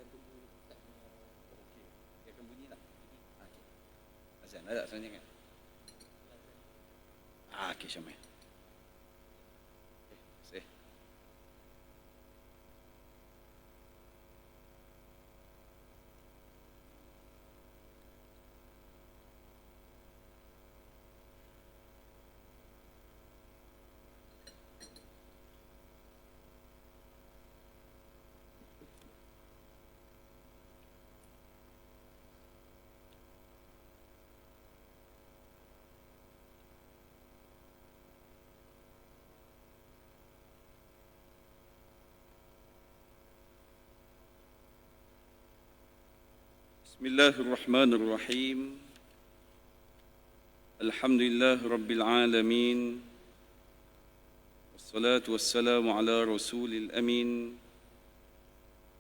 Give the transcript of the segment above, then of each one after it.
Okey. Dia akan bunyi tak? Okey. Azan ada sebenarnya kan? Okey, Syamil. Okey, Bismillahirrahmanirrahim. Alhamdulillah Rabbil Alamin. Wassalatu wassalamu ala Rasulil Amin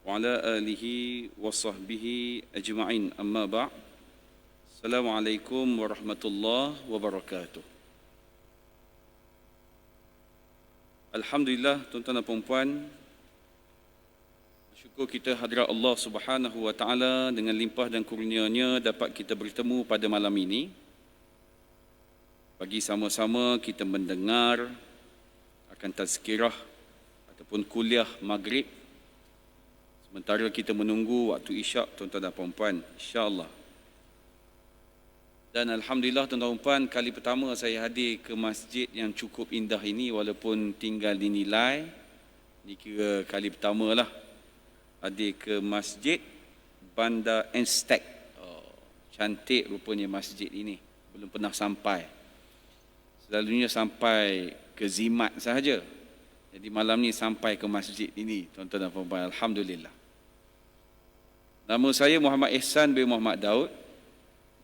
wa ala alihi wa sahbihi ajma'in. Amma ba'. Assalamualaikum warahmatullahi wabarakatuh. Alhamdulillah tuan-tuan dan puan-puan, syukur kita hadirat Allah Subhanahu wa taala dengan limpah dan kurnia-Nya dapat kita bertemu pada malam ini. Bagi sama-sama kita mendengar akan tazkirah ataupun kuliah maghrib sementara kita menunggu waktu isyak tuan-tuan dan puan-puan, insya-Allah. Dan alhamdulillah tuan-tuan dan puan, kali pertama saya hadir ke masjid yang cukup indah ini walaupun tinggal di Nilai. Ini kira kali pertama lah hadir ke masjid Bandar Enstek. Cantik rupanya masjid ini. Belum pernah sampai. Selalunya sampai ke Zimat sahaja. Jadi malam ni sampai ke masjid ini, tuan-tuan dan puan-puan. Alhamdulillah. Nama saya Muhammad Ihsan bin Muhammad Daud.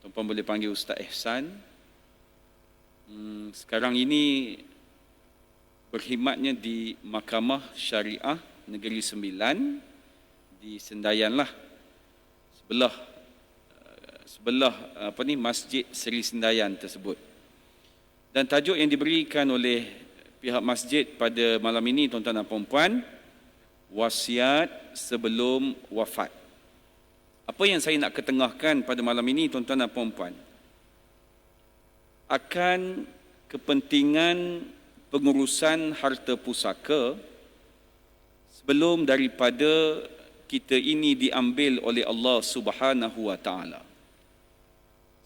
Tuan-puan boleh panggil Ustaz Ihsan. Sekarang ini berkhidmatnya di Mahkamah Syariah Negeri Sembilan di Sendayan lah, sebelah Masjid Seri Sendayan tersebut. Dan tajuk yang diberikan oleh pihak masjid pada malam ini tuan-tuan dan puan-puan, wasiat sebelum wafat. Apa yang saya nak ketengahkan pada malam ini tuan-tuan dan puan-puan, akan kepentingan pengurusan harta pusaka sebelum daripada kita ini diambil oleh Allah Subhanahu wa taala.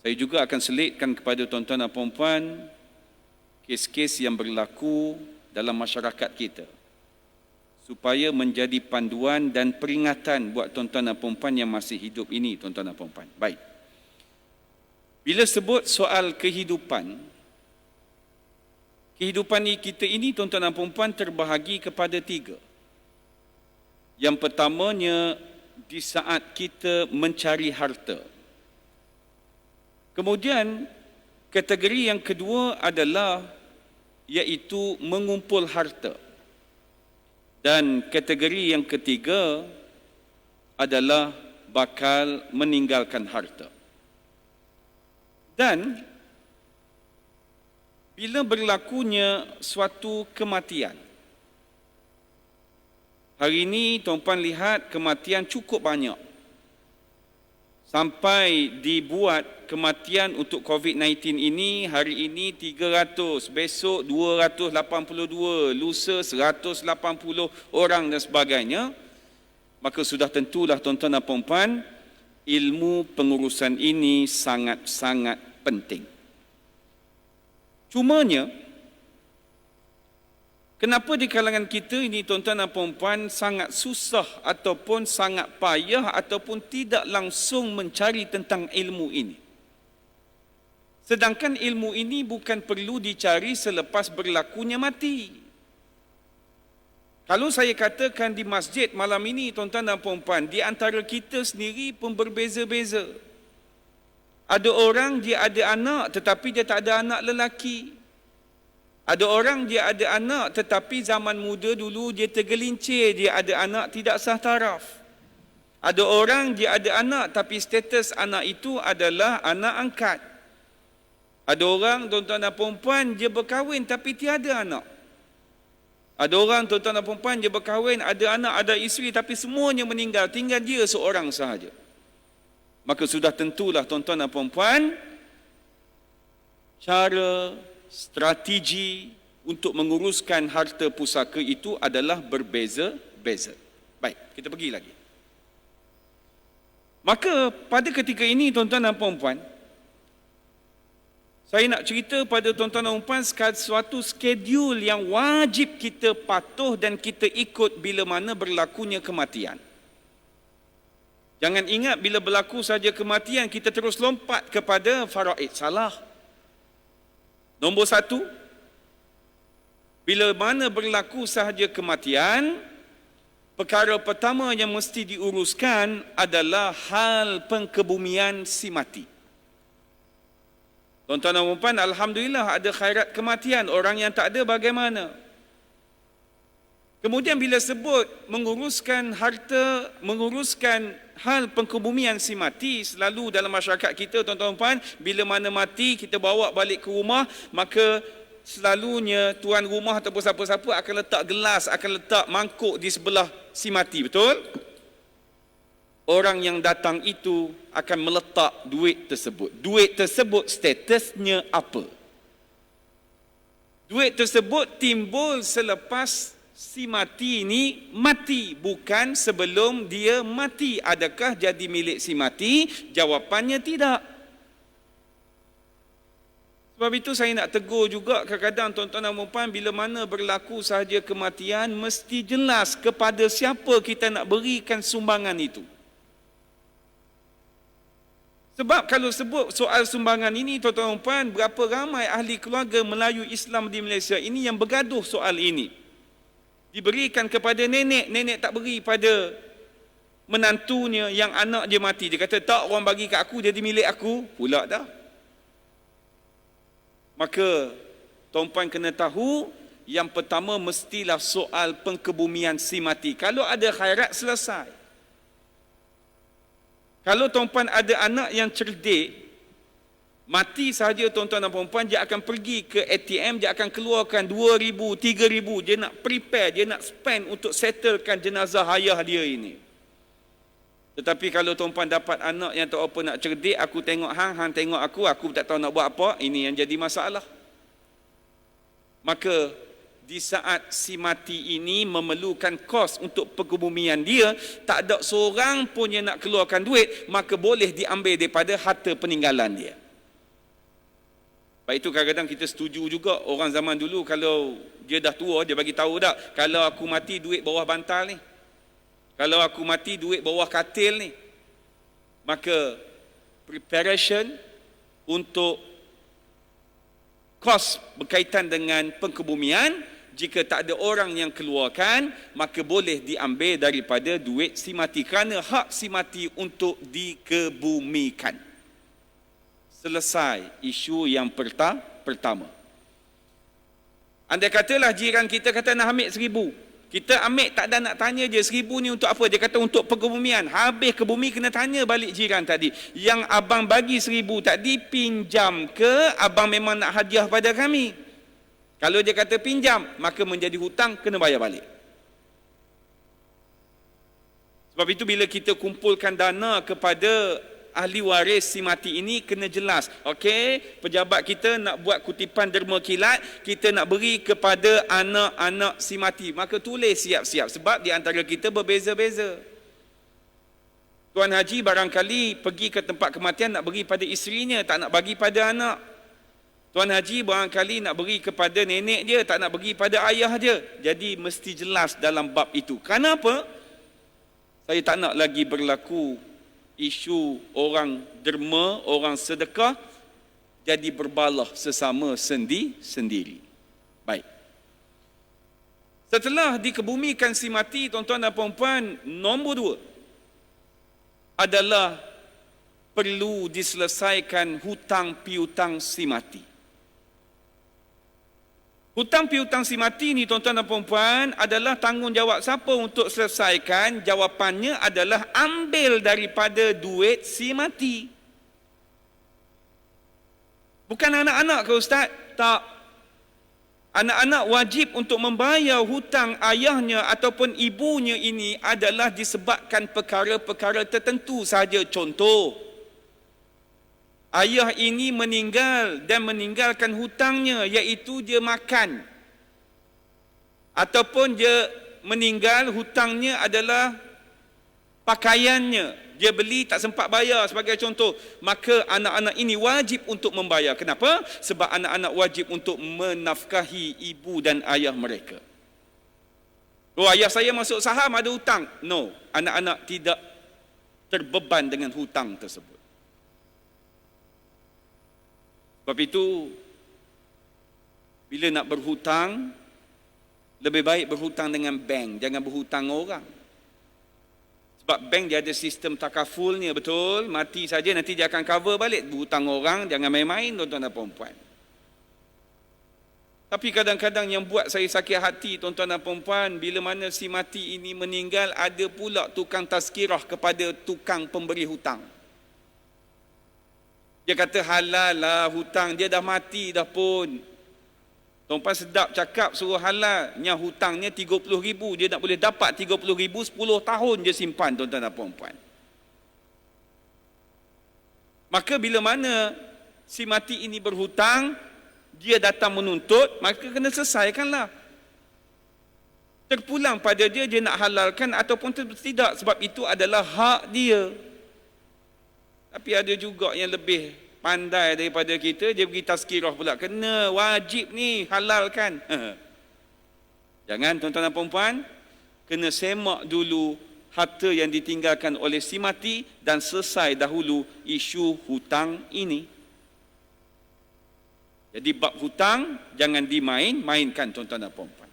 Saya juga akan selitkan kepada tuan-tuan dan puan-puan kes-kes yang berlaku dalam masyarakat kita supaya menjadi panduan dan peringatan buat tuan-tuan dan puan-puan yang masih hidup ini, tuan-tuan dan puan-puan. Baik. Bila sebut soal kehidupan kita ini tuan-tuan dan puan-puan terbahagi kepada tiga. Yang pertamanya, di saat kita mencari harta. Kemudian, kategori yang kedua adalah iaitu mengumpul harta. Dan kategori yang ketiga adalah bakal meninggalkan harta. Dan bila berlakunya suatu kematian, hari ini tuan-puan lihat kematian cukup banyak. Sampai dibuat kematian untuk COVID-19 ini, hari ini 300, besok 282, lusa 180 orang dan sebagainya. Maka sudah tentulah tuan-tuan dan puan-puan, ilmu pengurusan ini sangat-sangat penting. Cumanya, kenapa di kalangan kita ini tuan-tuan dan puan-puan sangat susah ataupun sangat payah ataupun tidak langsung mencari tentang ilmu ini? Sedangkan ilmu ini bukan perlu dicari selepas berlakunya mati. Kalau saya katakan di masjid malam ini tuan-tuan dan puan-puan, di antara kita sendiri pun berbeza-beza. Ada orang dia ada anak tetapi dia tak ada anak lelaki. Ada orang dia ada anak tetapi zaman muda dulu dia tergelincir, dia ada anak tidak sah taraf. Ada orang dia ada anak tapi status anak itu adalah anak angkat. Ada orang tuan-tuan dan puan-puan dia berkahwin tapi tiada anak. Ada orang tuan-tuan dan puan dia berkahwin, ada anak, ada isteri, tapi semuanya meninggal, tinggal dia seorang sahaja. Maka sudah tentulah tuan-tuan dan puan, cara, strategi untuk menguruskan harta pusaka itu adalah berbeza-beza. Baik, kita pergi lagi. Maka pada ketika ini tuan-tuan dan puan, saya nak cerita pada tuan-tuan dan puan suatu skedul yang wajib kita patuh dan kita ikut bila mana berlakunya kematian. Jangan ingat bila berlaku saja kematian kita terus lompat kepada faraid. Salah. Nombor satu, bila mana berlaku sahaja kematian, perkara pertama yang mesti diuruskan adalah hal pengkebumian si mati. Tuan-tuan dan puan, alhamdulillah ada khairat kematian. Orang yang tak ada bagaimana? Kemudian bila sebut menguruskan harta, menguruskan hal pengkebumian si mati, selalu dalam masyarakat kita tuan-tuan dan puan, bila mana mati kita bawa balik ke rumah, maka selalunya tuan rumah ataupun siapa-siapa akan letak gelas, akan letak mangkuk di sebelah si mati, betul? Orang yang datang itu akan meletak duit tersebut. Duit tersebut statusnya apa? Duit tersebut timbul selepas si mati ini mati, bukan sebelum dia mati. Adakah jadi milik si mati? Jawapannya tidak. Sebab itu saya nak tegur juga kadang-kadang tuan-tuan dan puan, bila mana berlaku sahaja kematian, mesti jelas kepada siapa kita nak berikan sumbangan itu. Sebab kalau sebut soal sumbangan ini, tuan-tuan dan puan, berapa ramai ahli keluarga Melayu Islam di Malaysia ini yang bergaduh soal ini. Diberikan kepada nenek, nenek tak beri pada menantunya yang anak dia mati. Dia kata, tak, orang bagi kat aku, jadi milik aku. Pula dah. Maka tuan-puan kena tahu, yang pertama mestilah soal pengkebumian si mati. Kalau ada khairat, selesai. Kalau tuan-puan ada anak yang cerdik, mati sahaja tuan-tuan dan puan-puan, dia akan pergi ke ATM, dia akan keluarkan 2,000, 3,000, dia nak prepare, dia nak spend untuk settlekan jenazah ayah dia ini. Tetapi kalau tuan-puan dapat anak yang tak apa nak cerdik, aku tengok hang, hang tengok aku tak tahu nak buat apa, ini yang jadi masalah. Maka di saat si mati ini memerlukan kos untuk pengkebumian dia, tak ada seorang pun yang nak keluarkan duit, maka boleh diambil daripada harta peninggalan dia. Sebab itu kadang-kadang kita setuju juga orang zaman dulu, kalau dia dah tua, dia bagi tahu dah, kalau aku mati duit bawah bantal ni, kalau aku mati duit bawah katil ni. Maka preparation untuk kos berkaitan dengan pengkebumian, jika tak ada orang yang keluarkan, maka boleh diambil daripada duit si mati, kerana hak si mati untuk dikebumikan. Selesai isu yang pertama. Andai katalah jiran kita kata nak ambil 1,000, kita ambil tak ada nak tanya je, 1,000 ni untuk apa? Dia kata untuk pengkebumian. Habis kebumi kena tanya balik jiran tadi, yang abang bagi 1,000 tadi pinjam ke abang memang nak hadiah pada kami? Kalau dia kata pinjam, maka menjadi hutang, kena bayar balik. Sebab itu bila kita kumpulkan dana kepada ahli waris si mati ini, kena jelas. Okey, pejabat kita nak buat kutipan derma kilat, kita nak beri kepada anak-anak si mati. Maka tulis siap-siap, sebab di antara kita berbeza-beza. Tuan Haji barangkali pergi ke tempat kematian nak beri pada isterinya, tak nak bagi pada anak. Tuan Haji barangkali nak beri kepada nenek dia, tak nak beri pada ayah dia. Jadi mesti jelas dalam bab itu. Kenapa? Saya tak nak lagi berlaku isu orang derma, orang sedekah jadi berbalah sesama sendiri. Baik. Setelah dikebumikan si mati, tuan-tuan dan puan-puan, nombor 2 adalah perlu diselesaikan hutang piutang si mati. Hutang piutang si mati ni tuan-tuan dan puan-puan adalah tanggungjawab siapa untuk selesaikan? Jawapannya adalah ambil daripada duit si mati. Bukan anak-anak ke Ustaz? Tak. Anak-anak wajib untuk membayar hutang ayahnya ataupun ibunya ini adalah disebabkan perkara-perkara tertentu sahaja. Contoh, ayah ini meninggal dan meninggalkan hutangnya, iaitu dia makan. Ataupun dia meninggal, hutangnya adalah pakaiannya. Dia beli tak sempat bayar sebagai contoh. Maka anak-anak ini wajib untuk membayar. Kenapa? Sebab anak-anak wajib untuk menafkahi ibu dan ayah mereka. Oh, ayah saya masuk saham ada hutang. No, anak-anak tidak terbeban dengan hutang tersebut. Sebab itu, bila nak berhutang, lebih baik berhutang dengan bank, jangan berhutang orang. Sebab bank dia ada sistem takafulnya, betul. Mati saja nanti dia akan cover balik. Berhutang orang, jangan main-main tuan-tuan dan puan-puan. Tapi kadang-kadang yang buat saya sakit hati tuan-tuan dan puan-puan, bila mana si mati ini meninggal, ada pula tukang tazkirah kepada tukang pemberi hutang. Dia kata halal lah hutang, dia dah mati dah pun. Tuan-puan sedap cakap suruh halal, yang hutangnya 30,000, dia nak boleh dapat 30,000 10 tahun je simpan tuan-tuan dan puan-puan. Maka bila mana si mati ini berhutang, dia datang menuntut, maka kena selesaikanlah. Terpulang pada dia, dia nak halalkan ataupun tidak, sebab itu adalah hak dia. Tapi ada juga yang lebih pandai daripada kita, dia pergi tazkirah pula. Kena, wajib ni, halalkan. Jangan tuan-tuan dan puan-puan, kena semak dulu harta yang ditinggalkan oleh si mati dan selesai dahulu isu hutang ini. Jadi bab hutang jangan dimain-mainkan tuan-tuan dan puan-puan.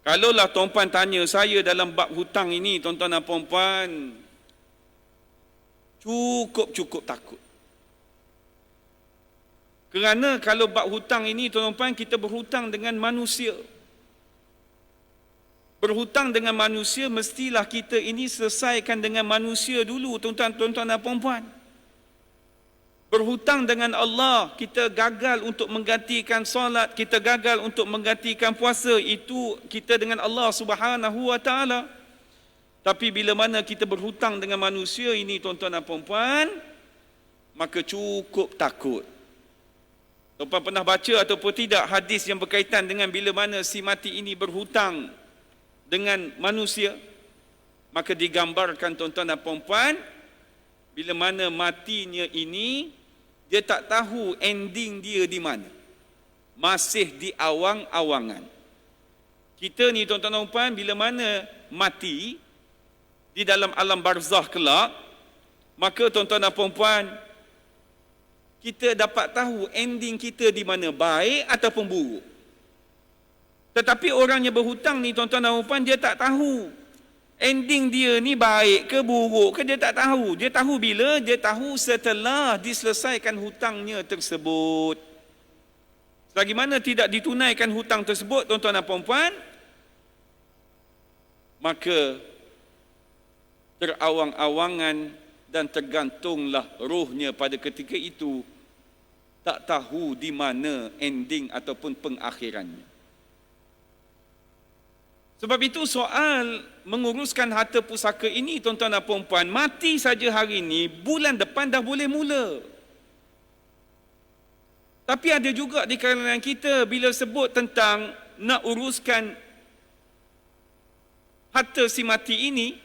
Kalaulah tuan-puan tanya saya dalam bab hutang ini tuan-tuan dan puan-puan, cukup takut. Kerana kalau bab hutang ini tuan-tuan, kita berhutang dengan manusia. Berhutang dengan manusia, mestilah kita ini selesaikan dengan manusia dulu tuan-tuan dan puan-puan. Berhutang dengan Allah, kita gagal untuk menggantikan solat, kita gagal untuk menggantikan puasa, itu kita dengan Allah Subhanahu wa taala. Tapi bila mana kita berhutang dengan manusia ini tuan-tuan dan puan-puan, maka cukup takut. Tuan-tuan pernah baca ataupun tidak hadis yang berkaitan dengan bila mana si mati ini berhutang dengan manusia? Maka digambarkan tuan-tuan dan puan-puan, bila mana matinya ini, dia tak tahu ending dia di mana. Masih di awang-awangan. Kita ni tuan-tuan dan puan, bila mana mati di dalam alam barzah kelak, maka tuan-tuan dan puan-puan, kita dapat tahu ending kita di mana, baik ataupun buruk. Tetapi orang yang berhutang ni tuan-tuan dan puan, dia tak tahu ending dia ni baik ke buruk ke, dia tak tahu. Dia tahu bila? Dia tahu setelah diselesaikan hutangnya tersebut. Selagi mana tidak ditunaikan hutang tersebut tuan-tuan dan puan, maka terawang-awangan dan tergantunglah rohnya pada ketika itu, tak tahu di mana ending ataupun pengakhirannya. Sebab itu soal menguruskan harta pusaka ini tuan-tuan dan puan-puan, mati saja hari ini, bulan depan dah boleh mula. Tapi ada juga di kalangan kita, bila sebut tentang nak uruskan harta si mati ini,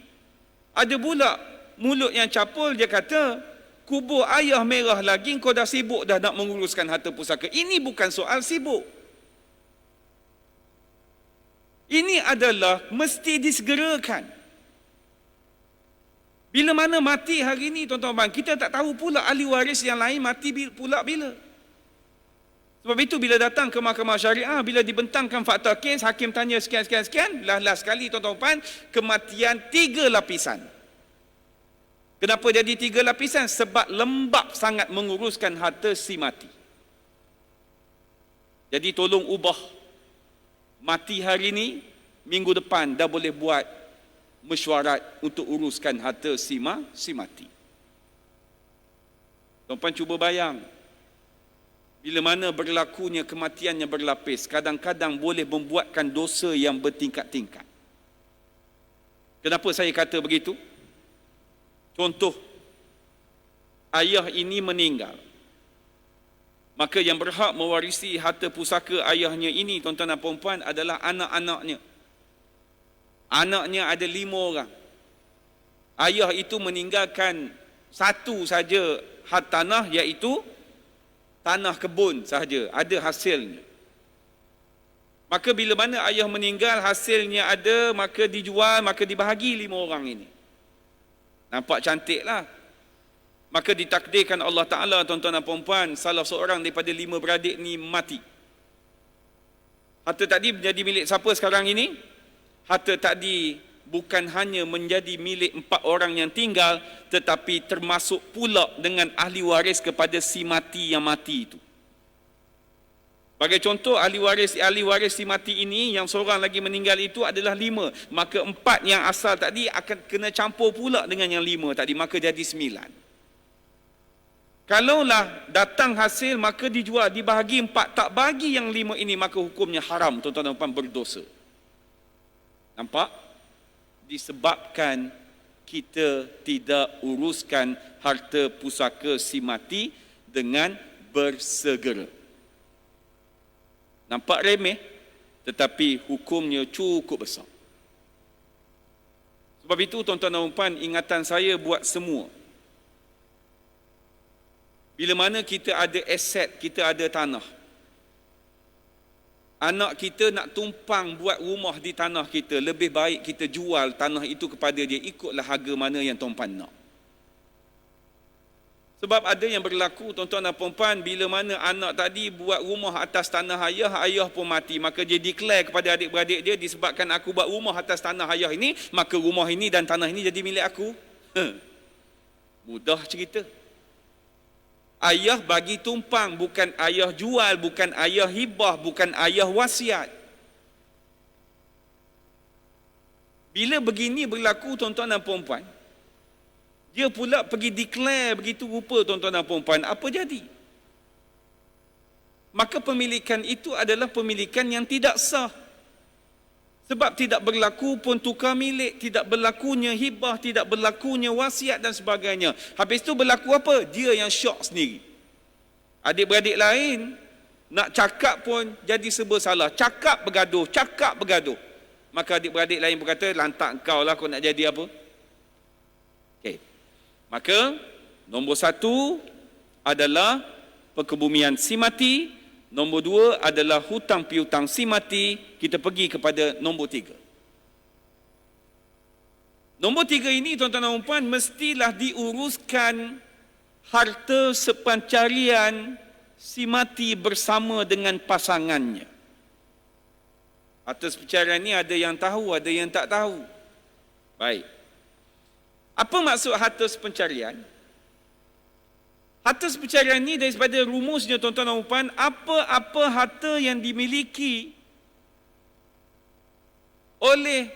ada pula mulut yang capul, dia kata, kubur ayah merah lagi, kau dah sibuk dah nak menguruskan harta pusaka. Ini bukan soal sibuk. Ini adalah mesti disegerakan. Bila mana mati hari ini tuan-tuan, kita tak tahu pula ahli waris yang lain mati pula bila. Sebab itu bila datang ke mahkamah syariah, bila dibentangkan fakta kes, hakim tanya sekian, last sekali tuan-tuan, kematian 3 lapisan. Kenapa jadi 3 lapisan? Sebab lembab sangat menguruskan harta si mati. Jadi tolong ubah. Mati hari ini, minggu depan dah boleh buat mesyuarat untuk uruskan harta si mati. Tuan-tuan cuba bayang. bila mana berlakunya kematiannya berlapis, kadang-kadang boleh membuatkan dosa yang bertingkat-tingkat. Kenapa saya kata begitu? Contoh, ayah ini meninggal. Maka yang berhak mewarisi harta pusaka ayahnya ini, tuan-tuan dan puan-puan, adalah anak-anaknya. Anaknya ada 5 orang. Ayah itu meninggalkan satu saja tanah, iaitu tanah kebun sahaja, ada hasilnya. Maka bila mana ayah meninggal, hasilnya ada, maka dijual, maka dibahagi 5 orang ini. Nampak cantiklah. Maka ditakdirkan Allah Ta'ala, tuan-tuan dan puan-puan, salah seorang daripada 5 beradik ni mati. Harta tadi menjadi milik siapa sekarang ini? Harta tadi bukan hanya menjadi milik 4 orang yang tinggal, tetapi termasuk pula dengan ahli waris kepada si mati yang mati itu. Bagi contoh, ahli waris si mati ini, yang seorang lagi meninggal itu adalah 5. Maka 4 yang asal tadi akan kena campur pula dengan yang 5 tadi, maka jadi 9. Kalaulah datang hasil, maka dijual, dibahagi 4, tak bagi yang 5 ini, maka hukumnya haram, tuan-tuan dan puan, berdosa. Nampak? Disebabkan kita tidak uruskan harta pusaka si mati dengan bersegera. Nampak remeh, tetapi hukumnya cukup besar. Sebab itu, tuan-tuan dan puan, ingatan saya buat semua. Bila mana kita ada aset, kita ada tanah, anak kita nak tumpang buat rumah di tanah kita, lebih baik kita jual tanah itu kepada dia, ikutlah harga mana yang tuan-puan nak. Sebab ada yang berlaku, tuan-tuan dan puan-puan, bila mana anak tadi buat rumah atas tanah ayah, ayah pun mati, maka dia declare kepada adik-beradik dia, disebabkan aku buat rumah atas tanah ayah ini, maka rumah ini dan tanah ini jadi milik aku. Mudah cerita. Ayah bagi tumpang, bukan ayah jual, bukan ayah hibah, bukan ayah wasiat. Bila begini berlaku, tuan-tuan dan puan-puan, dia pula pergi declare begitu rupa, tuan-tuan dan puan-puan, apa jadi? Maka pemilikan itu adalah pemilikan yang tidak sah. Sebab tidak berlaku pun tukar milik, tidak berlakunya hibah, tidak berlakunya wasiat dan sebagainya. Habis itu berlaku apa? Dia yang syok sendiri. Adik-beradik lain nak cakap pun jadi serba salah. Cakap bergaduh. Maka adik-beradik lain berkata, lantak kau lah, kau nak jadi apa? Okey. Maka nombor 1 adalah perkebumian si mati. Nombor 2 adalah hutang piutang si mati. Kita pergi kepada nombor 3. Nombor 3 ini, tuan-tuan dan puan, mestilah diuruskan harta sepancarian si mati bersama dengan pasangannya. Harta sepancarian ini ada yang tahu, ada yang tak tahu. Baik. Apa maksud harta sepancarian? Harta sepancarian ini daripada rumusnya, tuan-tuan dan puan, apa-apa harta yang dimiliki oleh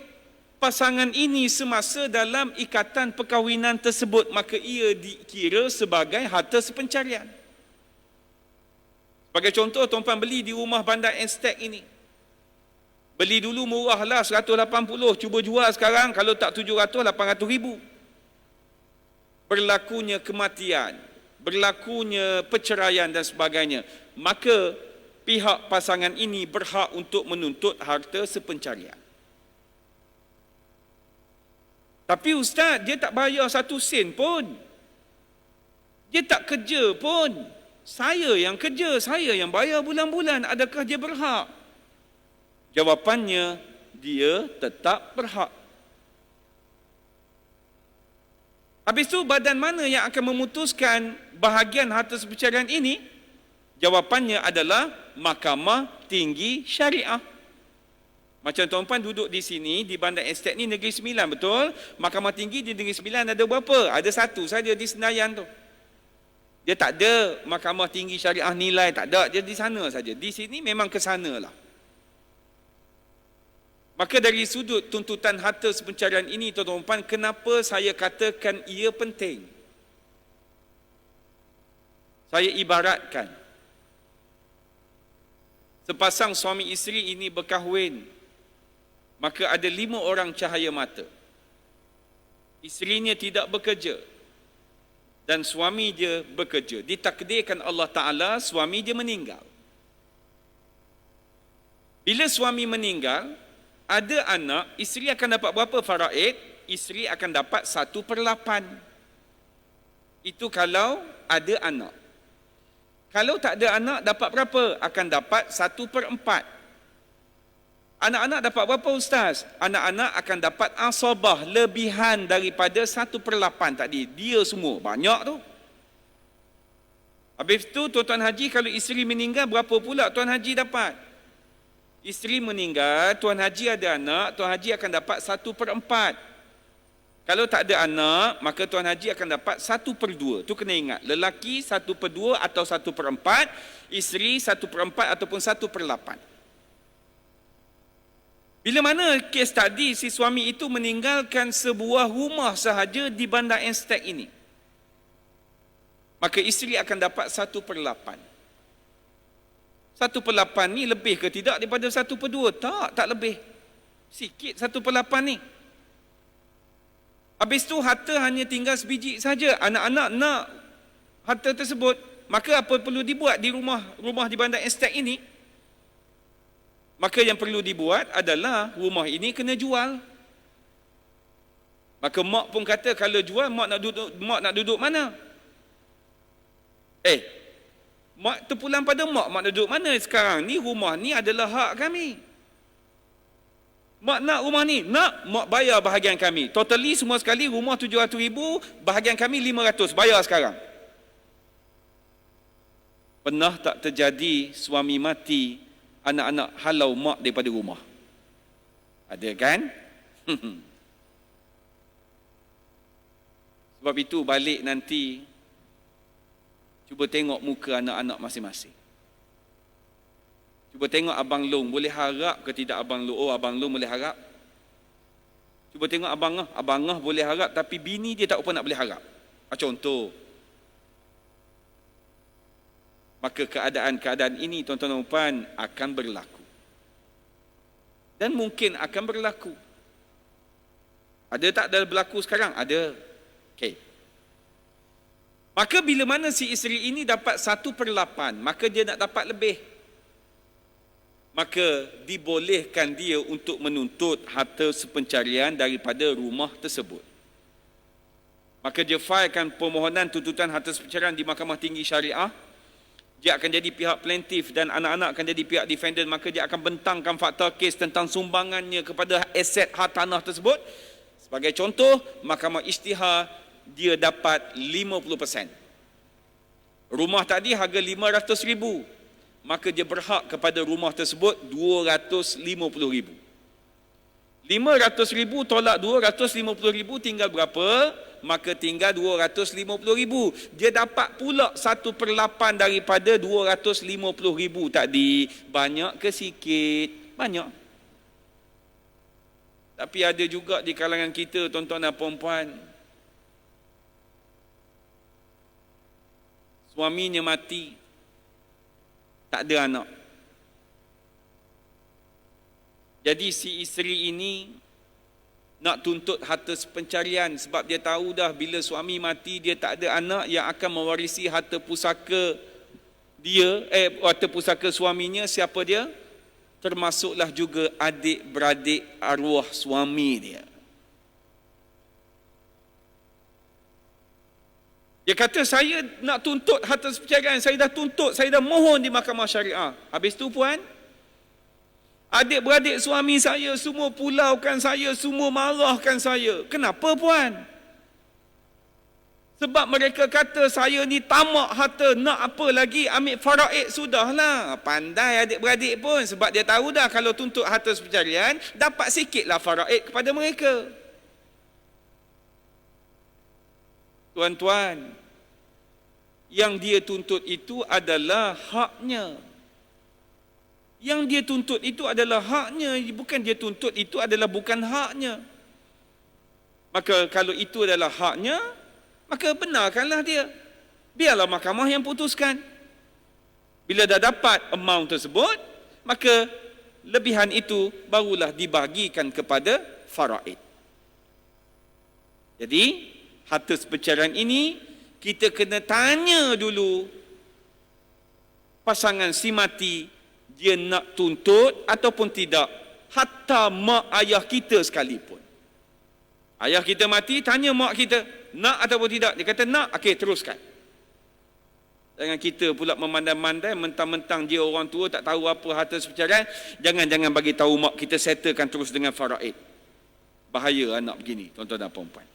pasangan ini semasa dalam ikatan perkahwinan tersebut, maka ia dikira sebagai harta sepancarian. Sebagai contoh, tuan-puan beli di rumah bandar Estate ini. Beli dulu murahlah 180, cuba jual sekarang kalau tak 700, 800 ribu. Berlakunya kematian, berlakunya perceraian dan sebagainya, maka pihak pasangan ini berhak untuk menuntut harta sepencarian. Tapi ustaz, dia tak bayar 1 sen pun. Dia tak kerja pun. Saya yang kerja, saya yang bayar bulan-bulan. Adakah dia berhak? Jawapannya, dia tetap berhak. Habis itu, badan mana yang akan memutuskan bahagian harta sepencarian ini? Jawapannya adalah Mahkamah Tinggi Syariah. Macam tuan-puan duduk di sini, di Bandar Estate ni Negeri Sembilan, betul? Mahkamah Tinggi di Negeri Sembilan ada berapa? Ada 1 saja di Senayan tu. Dia tak ada Mahkamah Tinggi Syariah nilai, tak ada. Dia di sana saja. Di sini memang ke sana lah. Maka dari sudut tuntutan harta sepencarian ini, tuan-tuan, kenapa saya katakan ia penting? Saya ibaratkan, sepasang suami isteri ini berkahwin, maka ada 5 orang cahaya mata. Isterinya tidak bekerja dan suami dia bekerja. Ditakdirkan Allah Ta'ala suami dia meninggal. Bila suami meninggal, ada anak, isteri akan dapat berapa faraid? Isteri akan dapat 1/8. Itu kalau ada anak. Kalau tak ada anak, dapat berapa? Akan dapat 1/4. Anak-anak dapat berapa, Ustaz? Anak-anak akan dapat asabah, lebihan daripada 1/8 tadi. Dia semua, banyak tu. Habis tu, Tuan-Tuan Haji, kalau isteri meninggal, berapa pula Tuan Haji dapat? Isteri meninggal, Tuan Haji ada anak, Tuan Haji akan dapat 1/4. Kalau tak ada anak, maka Tuan Haji akan dapat 1/2. Tu kena ingat. Lelaki 1/2 atau 1/4, isteri 1/4 ataupun 1/8. Bila mana kes tadi, si suami itu meninggalkan sebuah rumah sahaja di Bandar Instead ini, maka isteri akan dapat 1/8. 1/8 ni lebih ke tidak daripada 1/2? Tak lebih. Sikit 1/8 ni. Habis tu harta hanya tinggal sebiji saja. Anak-anak nak harta tersebut, maka apa perlu dibuat di rumah di Bandar Instead ini? Maka yang perlu dibuat adalah rumah ini kena jual. Maka mak pun kata, kalau jual mak nak duduk mana? Mak terpulang pada mak nak duduk mana sekarang ni? Rumah ni adalah hak kami. Mak nak rumah ni? Nak, mak bayar bahagian kami. Totally semua sekali rumah 700,000, bahagian kami 500, bayar sekarang. Pernah tak terjadi suami mati, anak-anak halau mak daripada rumah? Ada kan? Sebab itu balik nanti, cuba tengok muka anak-anak masing-masing. Cuba tengok Abang Long, boleh harap ke tidak Abang Long? Oh, Abang Long boleh harap. Cuba tengok Abang Ngah boleh harap, tapi bini dia tak apa nak boleh harap. Contoh. Maka keadaan-keadaan ini, tuan-tuan dan puan, akan berlaku. Dan mungkin akan berlaku. Ada tak dah berlaku sekarang? Ada. Okey. Maka bila mana si isteri ini dapat 1/8, maka dia nak dapat lebih. Maka dibolehkan dia untuk menuntut harta sepencarian daripada rumah tersebut. Maka dia filekan permohonan tuntutan harta sepencarian di Mahkamah Tinggi Syariah. Dia akan jadi pihak plaintiff dan anak-anak akan jadi pihak defendant. Maka dia akan bentangkan fakta kes tentang sumbangannya kepada aset hak tanah tersebut. Sebagai contoh, Mahkamah Isytihar dia dapat 50%. Rumah tadi harga 500,000, maka dia berhak kepada rumah tersebut 250,000. 500,000 tolak 250,000 tinggal berapa? Maka tinggal 250,000. Dia dapat pula 1/8 daripada 250,000 tadi. Banyak ke sikit? Banyak. Tapi ada juga di kalangan kita, tuan-tuan dan puan-puan, suaminya mati, tak ada anak. Jadi si isteri ini nak tuntut harta sepencarian sebab dia tahu dah bila suami mati dia tak ada anak yang akan mewarisi harta pusaka dia, harta pusaka suaminya. Siapa dia? Termasuklah juga adik-beradik arwah suami dia. Dia kata, saya nak tuntut harta sepencarian, saya dah tuntut, saya dah mohon di Mahkamah Syariah. Habis tu puan, adik-beradik suami saya semua pulaukan saya, semua marahkan saya. Kenapa puan? Sebab mereka kata saya ni tamak harta, nak apa lagi, ambil faraid sudahlah. Pandai adik-beradik pun, sebab dia tahu dah kalau tuntut harta sepencarian, dapat sikitlah faraid kepada mereka. Tuan-tuan, yang dia tuntut itu adalah haknya. Yang dia tuntut itu adalah haknya, bukan dia tuntut itu adalah bukan haknya. Maka kalau itu adalah haknya, maka benarkanlah dia. Biarlah mahkamah yang putuskan. Bila dah dapat amount tersebut, maka lebihan itu barulah dibagikan kepada faraid. Jadi, harta sepercarian ini kita kena tanya dulu pasangan si mati dia nak tuntut ataupun tidak, hatta mak ayah kita sekalipun. Ayah kita mati, tanya mak kita, nak ataupun tidak? Dia kata nak, okey, teruskan. Jangan kita pula memandai-mandai, mentang-mentang dia orang tua tak tahu apa harta sepercarian, jangan bagi tahu mak kita, settlekan terus dengan faraid. Bahaya anak begini, tuan-tuan dan puan-puan.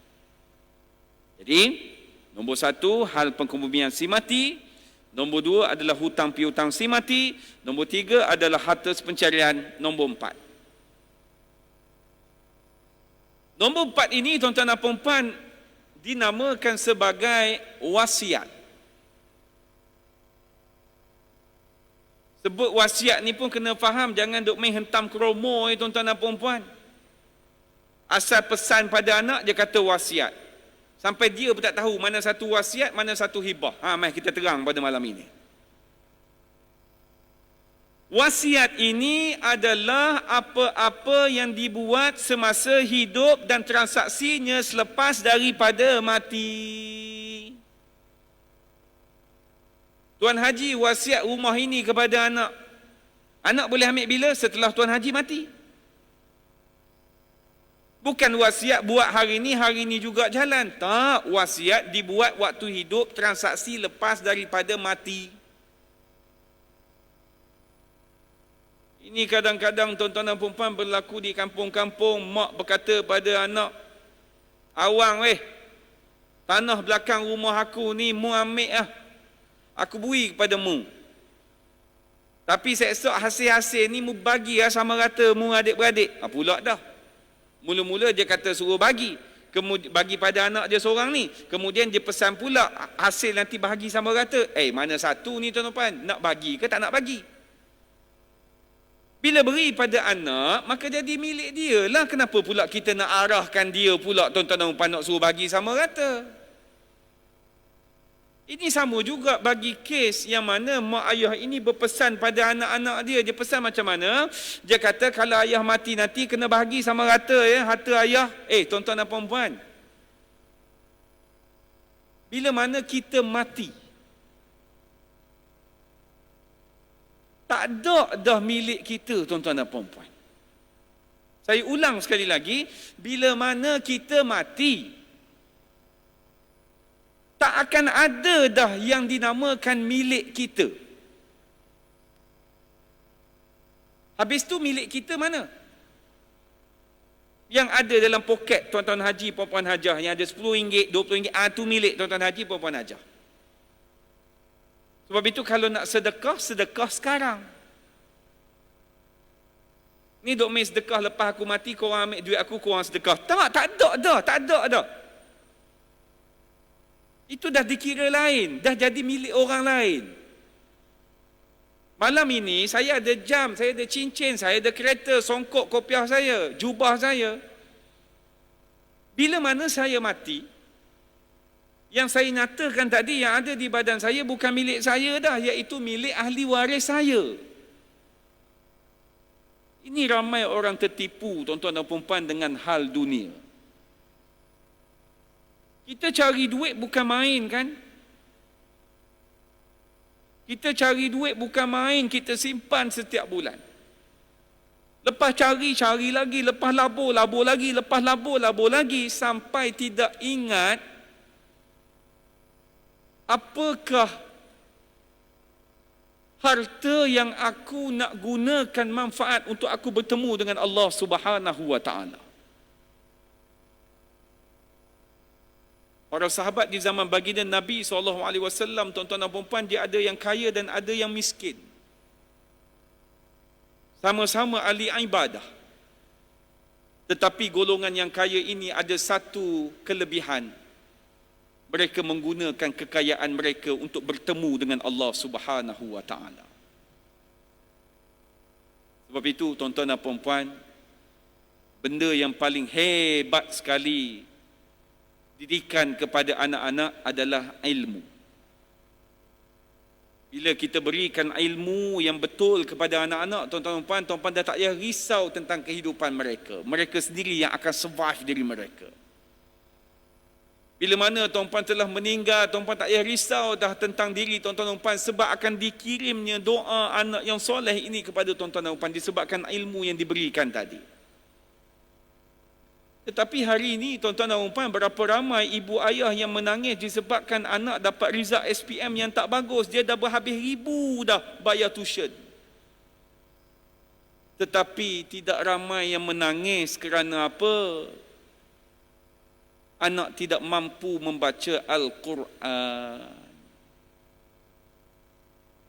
Jadi, nombor 1, hal pengkebumian si mati. Nombor 2 adalah hutang piutang si mati. Nombor 3 adalah harta sepencarian. Nombor 4. Nombor 4 ini, tuan-tuan dan puan-puan, dinamakan sebagai wasiat. Sebut wasiat ni pun kena faham, jangan duk main hentam kromo tuan-tuan dan puan-puan. Asal pesan pada anak, dia kata wasiat. Sampai dia pun tak tahu mana satu wasiat, mana satu hibah. Mari kita terang pada malam ini. Wasiat ini adalah apa-apa yang dibuat semasa hidup dan transaksinya selepas daripada mati. Tuan Haji wasiat rumah ini kepada anak. Anak boleh ambil bila? Setelah Tuan Haji mati. Bukan wasiat buat hari ini juga jalan. Tak, wasiat dibuat waktu hidup, transaksi lepas daripada mati. Ini kadang-kadang tuan-tuan dan puan-puan berlaku di kampung-kampung. Mak berkata pada anak, awang tanah belakang rumah aku ni mu ambil lah. Aku beri kepada mu. Tapi esok hasil-hasil ni mu bagi lah sama rata mu adik-beradik. Pula dah. Mula-mula dia kata suruh bagi. Kemudian bagi pada anak dia seorang ni. Kemudian dia pesan pula hasil nanti bahagi sama rata. Mana satu ni tuan-tuan? Nak bagi ke tak nak bagi? Bila beri pada anak, maka jadi milik dia lah. Kenapa pula kita nak arahkan dia pula tuan-tuan dan puan nak suruh bagi sama rata? Ini sama juga bagi kes yang mana mak ayah ini berpesan pada anak-anak dia. Dia pesan macam mana? Dia kata kalau ayah mati nanti kena bahagi sama rata ya harta ayah. Tuan-tuan dan puan-puan, bila mana kita mati, tak ada dah milik kita tuan-tuan dan puan-puan. Saya ulang sekali lagi, bila mana kita mati, tak akan ada dah yang dinamakan milik kita. Habis tu milik kita mana? Yang ada dalam poket tuan-tuan haji, puan-puan hajah, yang ada RM10, RM20, tu milik tuan-tuan haji, puan-puan hajah. Sebab itu kalau nak sedekah, sedekah sekarang. Ni duk main sedekah lepas aku mati, korang ambil duit aku, korang sedekah. Tak ada dah. Itu dah dikira lain, dah jadi milik orang lain. Malam ini saya ada jam, saya ada cincin, saya ada kereta, songkok kopiah saya, jubah saya. Bila mana saya mati, yang saya nyatakan tadi yang ada di badan saya bukan milik saya dah, iaitu milik ahli waris saya. Ini ramai orang tertipu tuan-tuan dan puan-puan dengan hal dunia. Kita cari duit bukan main kan? Kita cari duit bukan main, kita simpan setiap bulan. Lepas cari lagi, lepas labur lagi, lepas labur lagi, sampai tidak ingat apakah harta yang aku nak gunakan manfaat untuk aku bertemu dengan Allah Subhanahu wa ta'ala. Para sahabat di zaman baginda Nabi SAW, tuan-tuan dan puan-puan, dia ada yang kaya dan ada yang miskin. Sama-sama ahli ibadah. Tetapi golongan yang kaya ini ada satu kelebihan. Mereka menggunakan kekayaan mereka untuk bertemu dengan Allah Subhanahu wa ta'ala. Sebab itu, tuan-tuan dan puan-puan, benda yang paling hebat sekali didikan kepada anak-anak adalah ilmu. Bila kita berikan ilmu yang betul kepada anak-anak, tuan-tuan dah tak payah risau tentang kehidupan mereka. Mereka sendiri yang akan survive diri mereka. Bila mana tuan-tuan telah meninggal, tuan-tuan tak payah risau dah tentang diri tuan-tuan sebab akan dikirimnya doa anak yang soleh ini kepada tuan-tuan disebabkan ilmu yang diberikan tadi. Tetapi hari ini tuan-tuan dan puan, berapa ramai ibu ayah yang menangis disebabkan anak dapat result SPM yang tak bagus. Dia dah berhabis ribu dah bayar tuition. Tetapi tidak ramai yang menangis kerana apa? Anak tidak mampu membaca Al-Quran.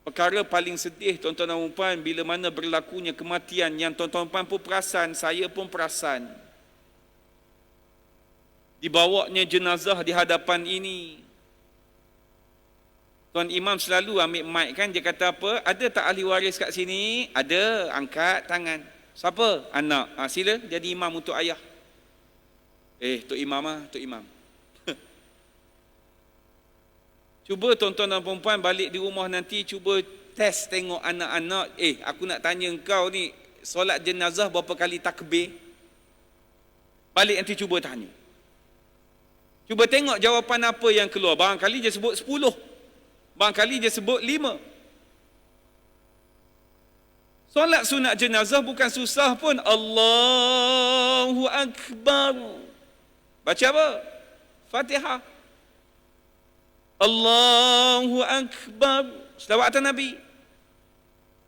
Perkara paling sedih tuan-tuan dan puan bila mana berlakunya kematian yang tuan-tuan dan puan pun perasan, saya pun perasan. Dibawanya jenazah di hadapan ini. Tuan Imam selalu ambil mic kan, dia kata apa? Ada tak ahli waris kat sini? Ada, angkat tangan. Siapa? Anak. Sila jadi imam untuk ayah. Tok Imam Tok Imam. Cuba tuan-tuan dan puan-puan balik di rumah nanti, cuba test tengok anak-anak. Aku nak tanya engkau ni, solat jenazah berapa kali takbir? Balik nanti cuba tanya. Cuba tengok jawapan apa yang keluar. Barangkali dia sebut 10. Barangkali dia sebut 5. Solat sunat jenazah bukan susah pun. Allahu Akbar. Baca apa? Fatihah. Allahu Akbar. Selawat atas Nabi.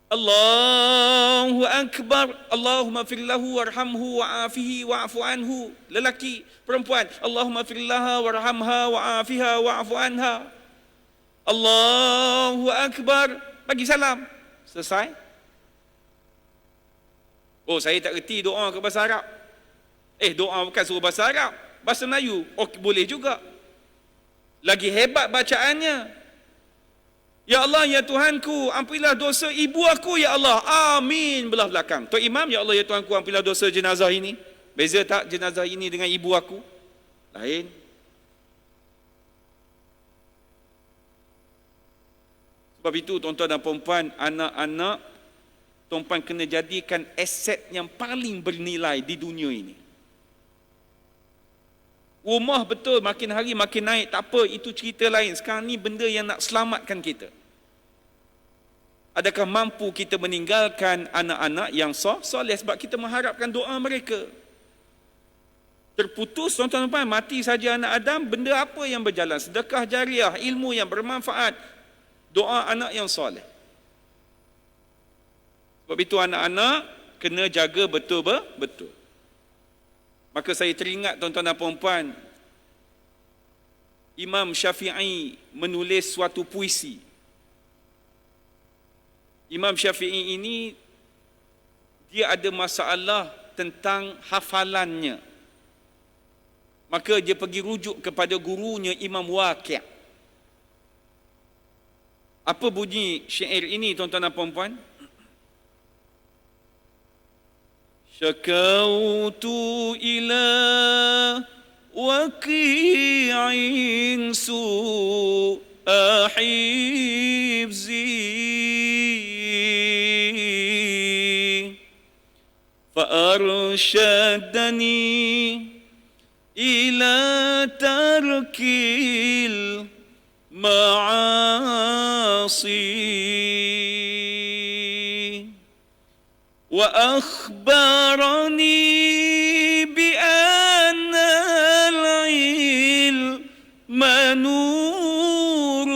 Allahu Akbar. Allahumma firlahu warhamhu wa'afihi wa'afu anhu. Lelaki, perempuan. Allahumma firlaha warhamha wa'afiha wa'afu anha. Allahu Akbar. Bagi salam. Selesai. Saya tak reti doa ke bahasa Arab. Doa bukan suruh bahasa Arab. Bahasa Melayu. Boleh juga. Lagi hebat bacaannya. Ya Allah, ya Tuhanku, ampunilah dosa ibu aku, ya Allah. Amin. Belah belakang. Tok Imam, ya Allah, ya Tuhanku, ampunilah dosa jenazah ini. Beza tak jenazah ini dengan ibu aku? Lain. Sebab itu, tuan-tuan dan puan-puan, anak-anak, tuan-puan kena jadikan aset yang paling bernilai di dunia ini. Rumah betul makin hari makin naik, tak apa, itu cerita lain. Sekarang ni benda yang nak selamatkan kita. Adakah mampu kita meninggalkan anak-anak yang soleh sebab kita mengharapkan doa mereka? Terputus tuan-tuan dan puan, mati saja anak Adam, benda apa yang berjalan? Sedekah jariah, ilmu yang bermanfaat, doa anak yang soleh. Sebab itu anak-anak kena jaga betul-betul. Maka saya teringat tuan-tuan dan puan-puan, Imam Syafi'i menulis suatu puisi. Imam Syafi'i ini, dia ada masalah tentang hafalannya. Maka dia pergi rujuk kepada gurunya Imam Waqi'. Apa bunyi syair ini tuan-tuan dan puan-puan? Syakautu ila waqi'in su'a hifzi فأرشدني إلى ترك المعاصي وأخبرني بأن العلم نور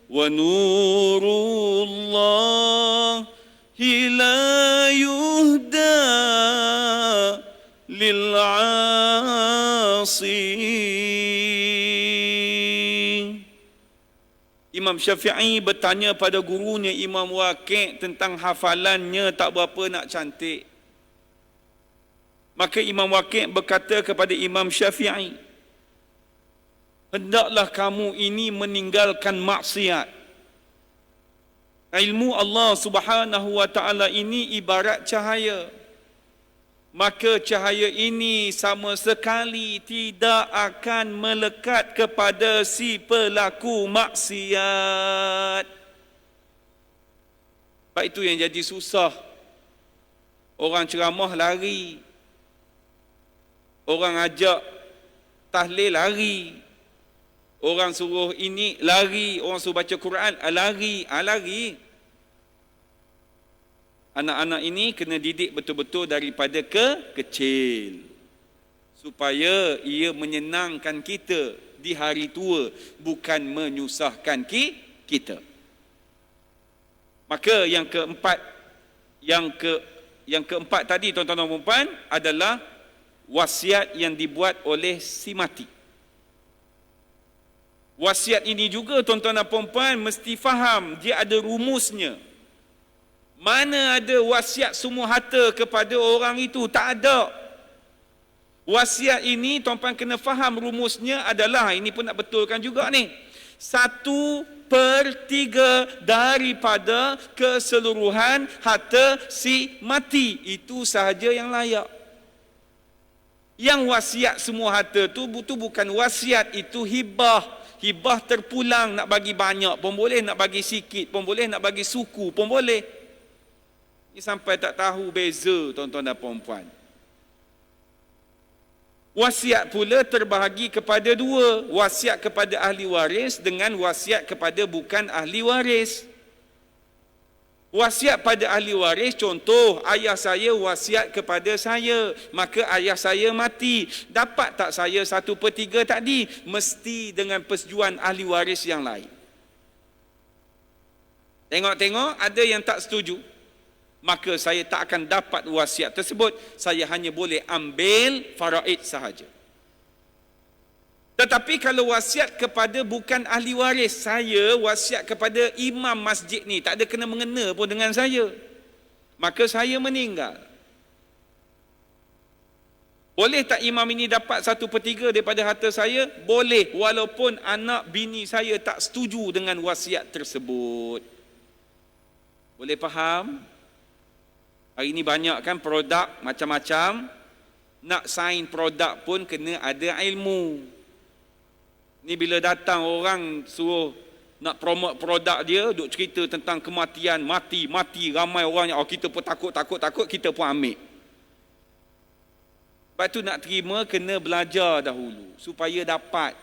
ونور لا يهدى للعاصي. Imam Syafi'i bertanya pada gurunya Imam Waqi' tentang hafalannya tak berapa nak cantik. Maka Imam Waqi' berkata kepada Imam Syafi'i, hendaklah kamu ini meninggalkan maksiat. Ilmu Allah Subhanahu wa ta'ala ini ibarat cahaya. maka cahaya ini sama sekali tidak akan melekat kepada si pelaku maksiat. Sebab itu yang jadi susah. Orang ceramah lari, orang ajak tahlil lari, orang suruh ini lari, orang suruh baca Quran lari. Anak-anak ini kena didik betul-betul daripada kecil supaya ia menyenangkan kita di hari tua, bukan menyusahkan kita. Maka yang keempat tadi tuan-tuan dan puan adalah wasiat yang dibuat oleh si mati. Wasiat ini juga tuan-tuan dan puan mesti faham, dia ada rumusnya. Mana ada wasiat semua harta kepada orang itu? Tak ada. Wasiat ini tuan-tuan kena faham rumusnya adalah, ini pun nak betulkan juga ni, 1/3 daripada keseluruhan harta si mati. Itu sahaja yang layak. Yang wasiat semua harta tu bukan wasiat, itu hibah. Hibah terpulang, nak bagi banyak pun boleh, nak bagi sikit pun boleh, nak bagi suku pun boleh. Ini sampai tak tahu beza tuan-tuan dan puan-puan. Wasiat pula terbahagi kepada dua. Wasiat kepada ahli waris dengan wasiat kepada bukan ahli waris. Wasiat pada ahli waris, contoh, ayah saya wasiat kepada saya, maka ayah saya mati. Dapat tak saya 1/3 tadi? Mesti dengan persetujuan ahli waris yang lain. Tengok-tengok, ada yang tak setuju, maka saya tak akan dapat wasiat tersebut. Saya hanya boleh ambil faraid sahaja. Tetapi kalau wasiat kepada bukan ahli waris, saya wasiat kepada imam masjid ni, tak ada kena mengena pun dengan saya, maka saya meninggal, boleh tak imam ini dapat 1/3 daripada harta saya? Boleh, walaupun anak bini saya tak setuju dengan wasiat tersebut. Boleh faham? Hari ini banyak kan produk macam-macam. Nak sign produk pun kena ada ilmu. Ni bila datang orang suruh nak promote produk dia, duk cerita tentang kematian, mati, ramai orang yang kita pun takut, kita pun ambil. Sebab tu nak terima kena belajar dahulu supaya dapat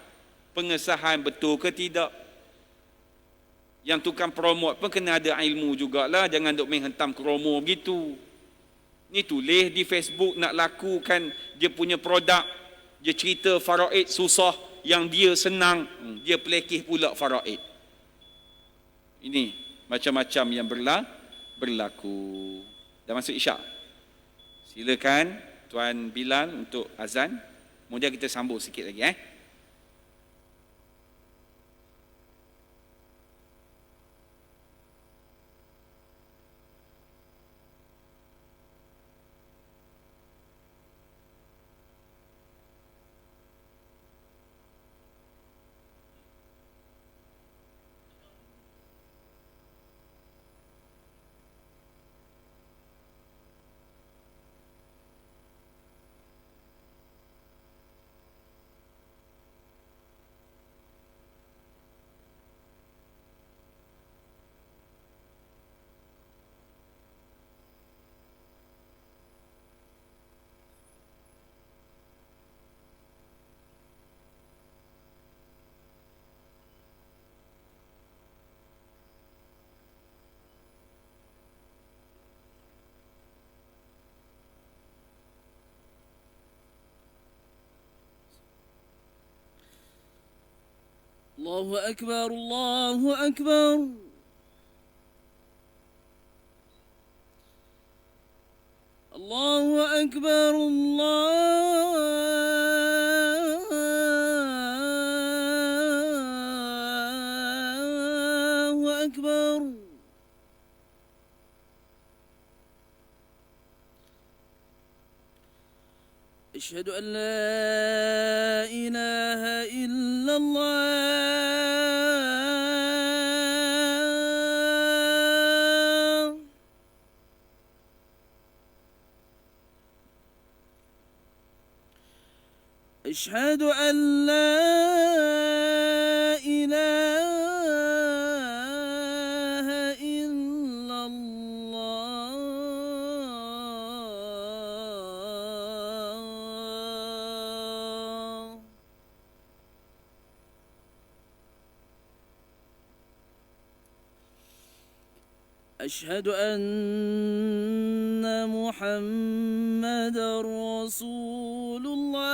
pengesahan betul ke tidak. Yang tukang promote pun kena ada ilmu jugalah, jangan duk main hentam kromo begitu. Ni tulis di Facebook nak lakukan dia punya produk, dia cerita faraid susah, yang dia senang, dia pelekeh pula faraid. Ini macam-macam yang berlaku. Dah masuk isyak. Silakan Tuan Bilal untuk azan. Kemudian kita sambung sikit lagi. الله أكبر الله أكبر الله أكبر الله أكبر أشهد أن لا إله إلا الله أشهد أن لا إله إلا الله. أشهد أن محمد رسول الله.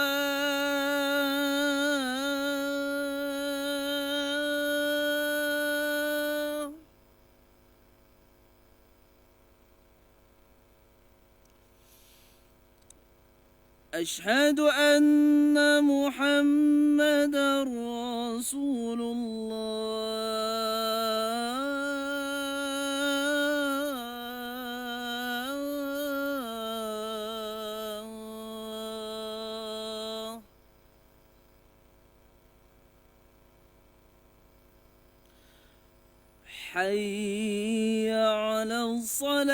أشهد أن محمد رسول الله. حي على الصلاة.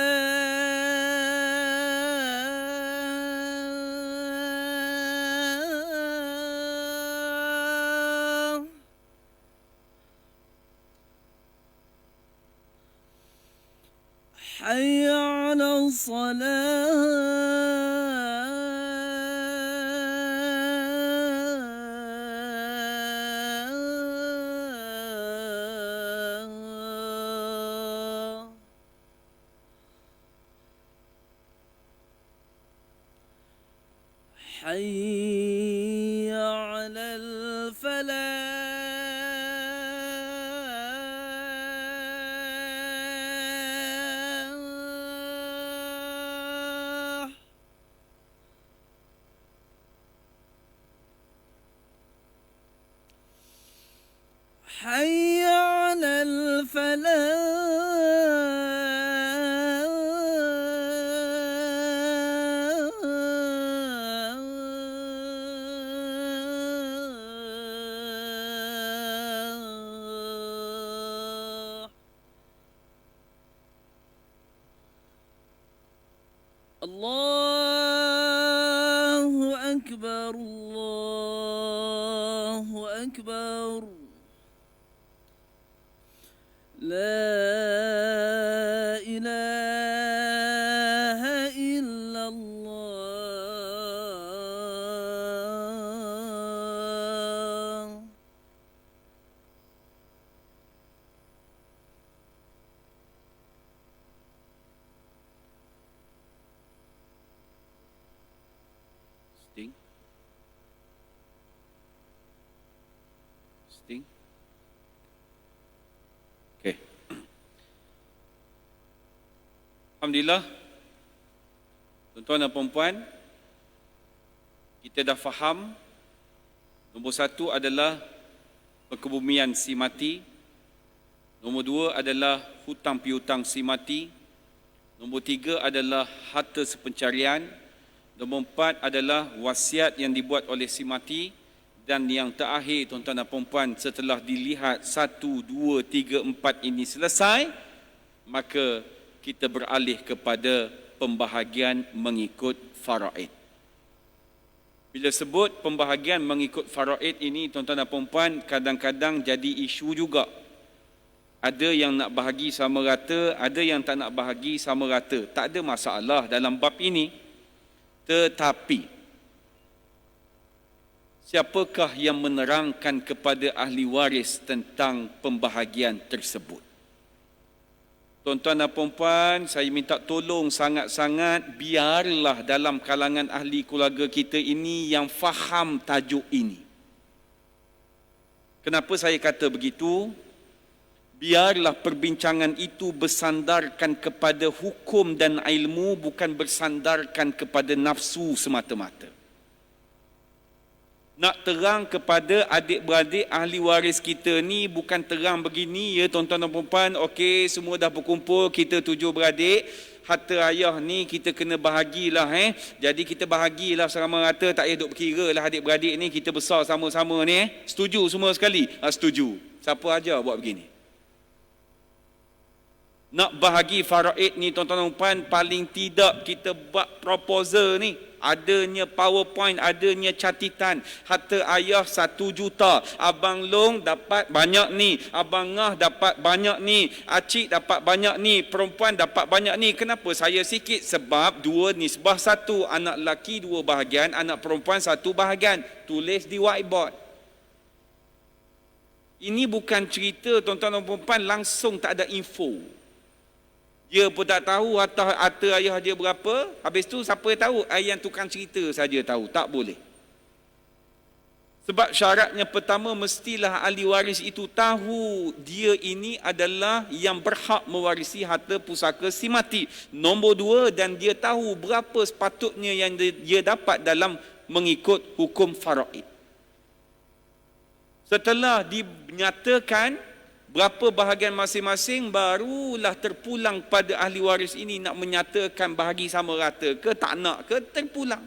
حي على الصلاة. حي على الفلاح. حي على الفلاح. الله أكبر الله أكبر. لا إله إلا الله. Sting. Sting. Okey. Alhamdulillah. Tuan-tuan dan puan-puan, kita dah faham nombor satu adalah perkebumian si mati. Nombor dua adalah hutang piutang si mati. Nombor tiga adalah harta sepencarian. Nombor empat adalah wasiat yang dibuat oleh si mati. Dan yang terakhir, tuan-tuan dan puan-puan, setelah dilihat 1, 2, 3, 4 ini selesai, maka kita beralih kepada pembahagian mengikut faraid. Bila sebut pembahagian mengikut faraid ini, tuan-tuan dan puan-puan, kadang-kadang jadi isu juga. Ada yang nak bahagi sama rata, ada yang tak nak bahagi sama rata. Tak ada masalah dalam bab ini. Tetapi siapakah yang menerangkan kepada ahli waris tentang pembahagian tersebut? Tuan-tuan dan puan-puan, saya minta tolong sangat-sangat, biarlah dalam kalangan ahli keluarga kita ini yang faham tajuk ini. Kenapa saya kata begitu? Biarlah perbincangan itu bersandarkan kepada hukum dan ilmu, bukan bersandarkan kepada nafsu semata-mata. Nak terang kepada adik-beradik ahli waris kita ni, bukan terang begini ya tuan-tuan dan puan-puan, okey semua dah berkumpul, kita 7 beradik, harta ayah ni kita kena bahagilah Jadi kita bahagilah sama rata, tak payah duk berkira lah adik-beradik ni, kita besar sama-sama ni Setuju semua sekali? Setuju. Siapa ajar buat begini? Nak bahagi faraid ni tuan-tuan dan puan, paling tidak kita buat proposal ni. adanya PowerPoint, adanya catatan. Harta ayah 1 juta, Abang Long dapat banyak ni, Abang Ngah dapat banyak ni, Acik dapat banyak ni, perempuan dapat banyak ni. Kenapa saya sikit? Sebab 2 nisbah 1, anak lelaki 2 bahagian, anak perempuan 1 bahagian. Tulis di whiteboard. Ini bukan cerita tuan-tuan dan puan-puan langsung tak ada info. Dia pun tak tahu harta ayah dia berapa. Habis tu siapa tahu? Yang tukang cerita saja tahu. Tak boleh. Sebab syaratnya pertama, mestilah ahli waris itu tahu dia ini adalah yang berhak mewarisi harta pusaka si mati. Nombor 2, dan dia tahu berapa sepatutnya yang dia dapat dalam mengikut hukum faraid. Setelah dinyatakan berapa bahagian masing-masing, barulah terpulang pada ahli waris ini nak menyatakan bahagi sama rata ke tak nak ke, terpulang.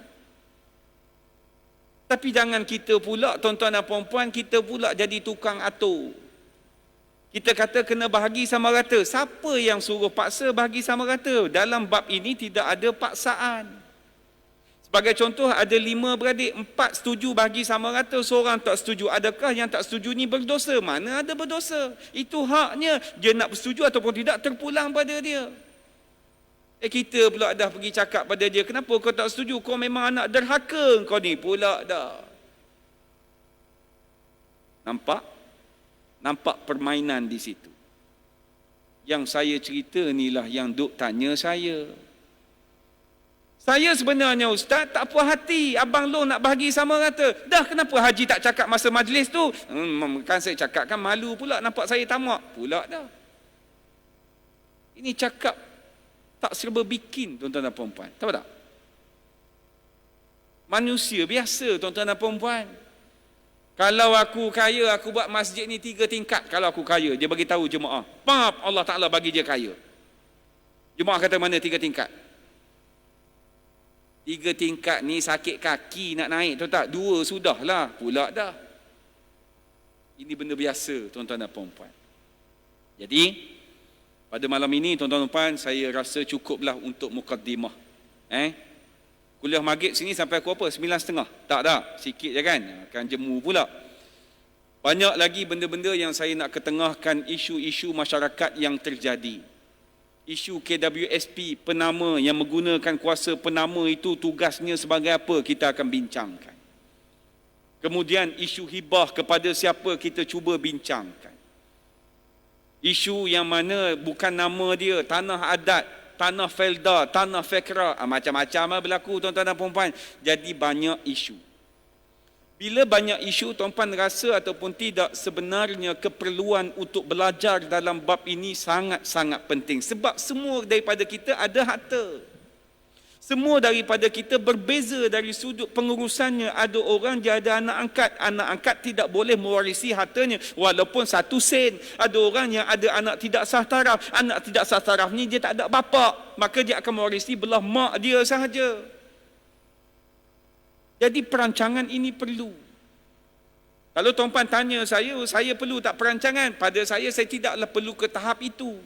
Tapi jangan kita pula, tuan-tuan dan puan-puan, kita pula jadi tukang atur. Kita kata kena bahagi sama rata. Siapa yang suruh paksa bahagi sama rata? Dalam bab ini tidak ada paksaan. Sebagai contoh, ada 5 beradik, 4 setuju bagi sama rata, seorang tak setuju. Adakah yang tak setuju ni berdosa? Mana ada berdosa? Itu haknya. Dia nak bersetuju ataupun tidak, terpulang pada dia. Kita pula dah pergi cakap pada dia, kenapa kau tak setuju? Kau memang anak derhaka kau ni pula dah. Nampak? Nampak permainan di situ. Yang saya cerita inilah yang duk tanya saya. Saya sebenarnya ustaz tak puas hati Abang Long nak bahagi sama rata. Dah kenapa Haji tak cakap masa majlis tu? Kan saya cakap kan malu pula, nampak saya tamak pula dah. Ini cakap tak serba bikin tuan-tuan dan puan-puan. Tahu tak? Manusia biasa tuan-tuan dan puan-puan. Kalau aku kaya, aku buat masjid ni 3 tingkat. Kalau aku kaya, dia bagi tahu jemaah. Pap, Allah Ta'ala bagi dia kaya. Jemaah kata mana 3 tingkat? 3 tingkat ni sakit kaki nak naik, tahu tak? 2 sudahlah, pula dah. Ini benda biasa tuan-tuan dan puan-puan. Jadi pada malam ini tuan-tuan dan puan, saya rasa cukuplah untuk mukaddimah. Kuliah maghrib sini sampai aku apa? 9.30. Tak, sikit je kan? Akan jemu pula. Banyak lagi benda-benda yang saya nak ketengahkan, isu-isu masyarakat yang terjadi. Isu KWSP, penama yang menggunakan kuasa penama itu tugasnya sebagai apa, kita akan bincangkan. Kemudian isu hibah kepada siapa, kita cuba bincangkan. Isu yang mana bukan nama dia, tanah adat, tanah felda, tanah fekra, macam-macam berlaku tuan-tuan dan puan-puan. Jadi banyak isu. Bila banyak isu, tuan-puan rasa ataupun tidak, sebenarnya keperluan untuk belajar dalam bab ini sangat-sangat penting. Sebab semua daripada kita ada harta. Semua daripada kita berbeza dari sudut pengurusannya. Ada orang dia ada anak angkat tidak boleh mewarisi hartanya walaupun 1 sen. Ada orang yang ada anak tidak sah taraf. Anak tidak sah taraf ni dia tak ada bapa, maka dia akan mewarisi belah mak dia sahaja. Jadi perancangan ini perlu. Kalau tuan-puan tanya saya perlu tak perancangan? Pada saya tidaklah perlu ke tahap itu.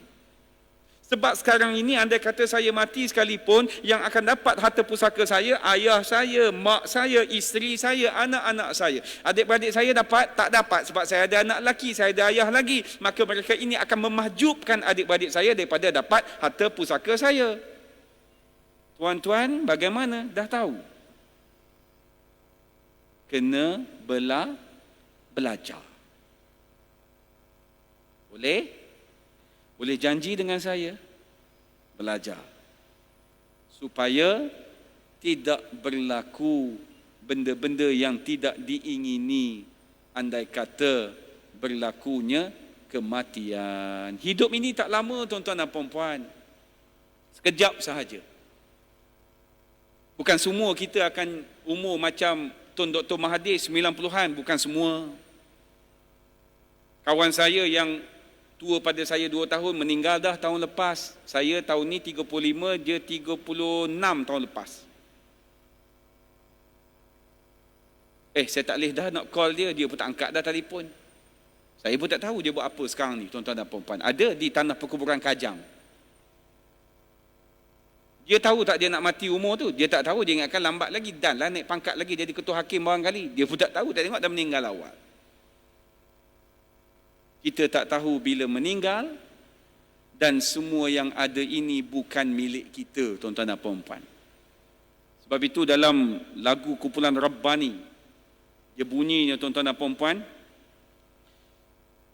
Sebab sekarang ini andai kata saya mati sekalipun, yang akan dapat harta pusaka saya, ayah saya, mak saya, isteri saya, anak-anak saya. Adik-beradik saya dapat? Tak dapat. Sebab saya ada anak lelaki, saya ada ayah lagi. Maka mereka ini akan memahjubkan adik-beradik saya daripada dapat harta pusaka saya. Tuan-tuan, bagaimana? Dah tahu. Kena belajar. Boleh? Boleh janji dengan saya? Belajar. Supaya tidak berlaku benda-benda yang tidak diingini andai kata berlakunya kematian. Hidup ini tak lama tuan-tuan dan puan-puan. Sekejap sahaja. Bukan semua kita akan umur macam Tun Dr. Mahathir 90-an, bukan semua. Kawan saya yang tua pada saya 2 tahun meninggal dah tahun lepas. Saya tahun ni 35, dia 36 tahun lepas. Saya tak boleh dah nak call dia, dia pun tak angkat dah telefon. Saya pun tak tahu dia buat apa sekarang ni tuan-tuan dan puan-puan. Ada di tanah perkuburan Kajang. Dia tahu tak dia nak mati umur tu? Dia tak tahu, dia ingatkan lambat lagi. Dan lah naik pangkat lagi jadi ketua hakim barangkali. Dia pun tak tahu, tak tengok dah meninggal awal. Kita tak tahu bila meninggal, dan semua yang ada ini bukan milik kita, tuan-tuan dan puan-puan. Sebab itu dalam lagu kumpulan Rabbani, dia bunyinya tuan-tuan dan puan-puan,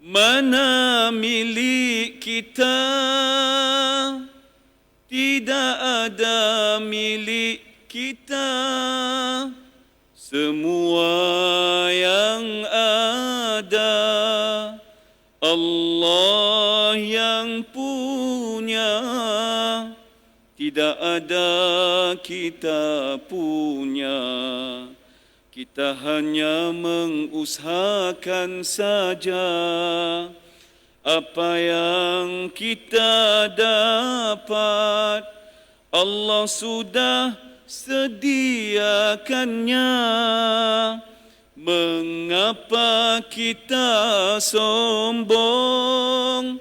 mana milik kita, tidak ada milik kita, semua yang ada Allah yang punya, tidak ada kita punya. Kita hanya mengusahakan saja apa yang kita dapat, Allah sudah sediakannya. Mengapa kita sombong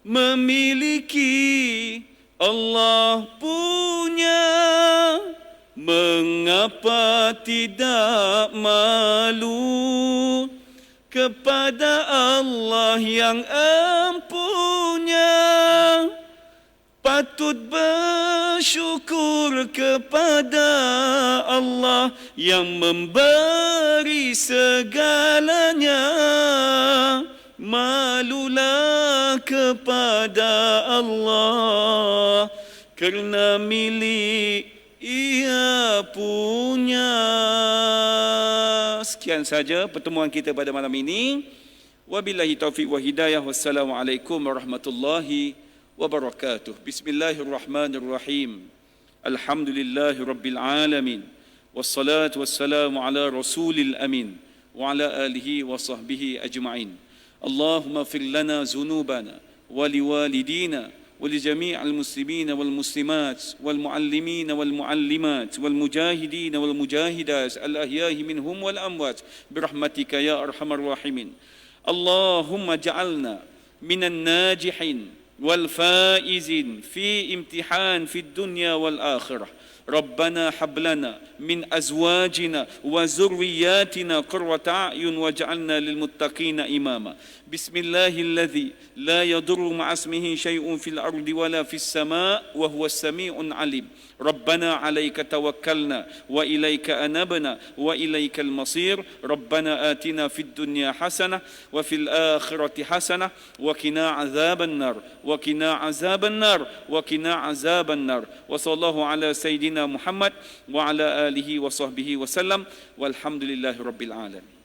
memiliki Allah punya? Mengapa tidak malu kepada Allah yang empunya? Patut bersyukur kepada Allah yang memberi segalanya. Malulah kepada Allah kerana milik Ia punya. Sekian saja pertemuan kita pada malam ini. Wabillahi taufiq wa hidayah. Wassalamualaikum warahmatullahi wabarakatuh. Bismillahirrahmanirrahim. Alhamdulillahi rabbil alamin. Wassalatu wassalamu ala rasulil amin. Wa ala alihi wa sahbihi ajma'in. Allahumma fir lana zunubana wa liwalidina ولجميع المسلمين والمسلمات والمعلمين والمعلمات والمجاهدين والمجاهدات الأحياء منهم والأموات برحمتك يا أرحم الراحمين. اللهم اجعلنا من الناجحين والفائزين في امتحان في الدنيا والآخرة. ربنا هب لنا من أزواجنا وذرياتنا قرة أعين واجعلنا للمتقين إماما. بسم الله الذي لا يضر مع اسمه شيء في الأرض ولا في السماء وهو السميع العليم. ربنا عليك توكلنا وإليك أنبنا وإليك المصير. ربنا آتنا في الدنيا حسنة وفي الآخرة حسنة وقنا عذاب النار وقنا عذاب النار وقنا عذاب النار. وصلى الله على سيدنا محمد وعلى آله وصحبه وسلم والحمد لله رب العالمين.